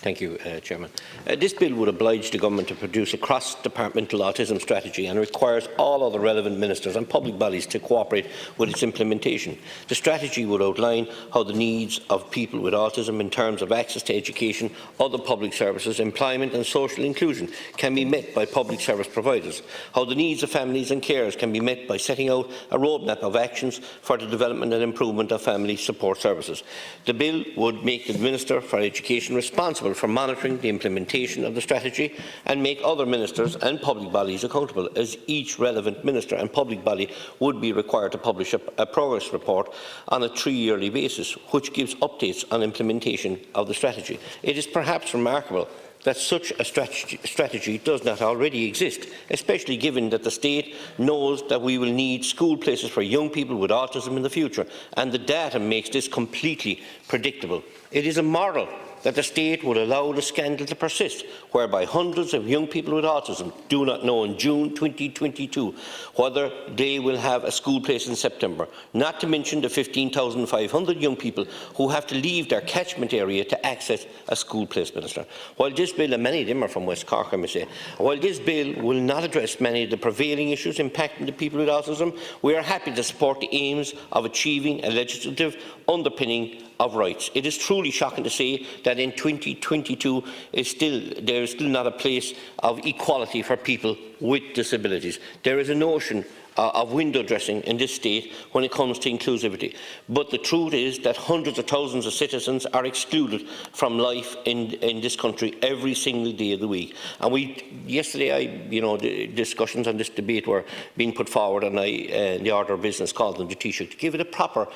Thank you, Chairman. This bill would oblige the Government to produce a cross-departmental autism strategy and requires all other relevant ministers and public bodies to cooperate with its implementation. The strategy would outline how the needs of people with autism in terms of access to education, other public services, employment and social inclusion can be met by public service providers, how the needs of families and carers can be met by setting out a roadmap of actions for the development and improvement of family support services. The bill would make the Minister for Education responsible for monitoring the implementation of the strategy and make other ministers and public bodies accountable, as each relevant minister and public body would be required to publish a progress report on a 3-yearly basis, which gives updates on implementation of the strategy. It is perhaps remarkable that such a strategy does not already exist, especially given that the state knows that we will need school places for young people with autism in the future, and the data makes this completely predictable. It is immoral that the state would allow the scandal to persist, whereby hundreds of young people with autism do not know in June 2022 whether they will have a school place in September, not to mention the 15,500 young people who have to leave their catchment area to access a school place, Minister. While this bill, and many of them are from West Cork, I must say, while this bill will not address many of the prevailing issues impacting the people with autism, we are happy to support the aims of achieving a legislative underpinning of rights. It is truly shocking to say that in 2022 there is still not a place of equality for people with disabilities. There is a notion of window dressing in this state when it comes to inclusivity. But the truth is that hundreds of thousands of citizens are excluded from life in this country every single day of the week. And yesterday, the discussions on this debate were being put forward, and the Order of Business called them the Taoiseach to give it a proper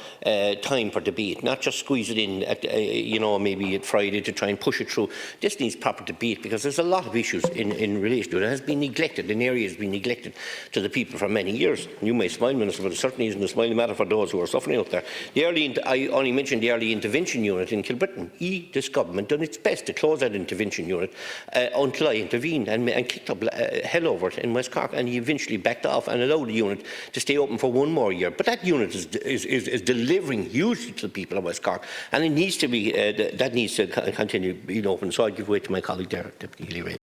time for debate, not just squeeze it in at maybe at Friday to try and push it through. This needs proper debate, because there's a lot of issues in relation to it. It has been neglected. An area has been neglected to the people for many years. You may smile, Minister, but it certainly isn't a smiling matter for those who are suffering out there. I only mentioned the early intervention unit in Kilbrittain. This government done its best to close that intervention unit until I intervened and kicked up hell over it in West Cork, and he eventually backed off and allowed the unit to stay open for one more year. But that unit is delivering hugely to the people of West Cork, and it needs to be that needs to continue being open. So I give way to my colleague there, Deputy Healy-Rae.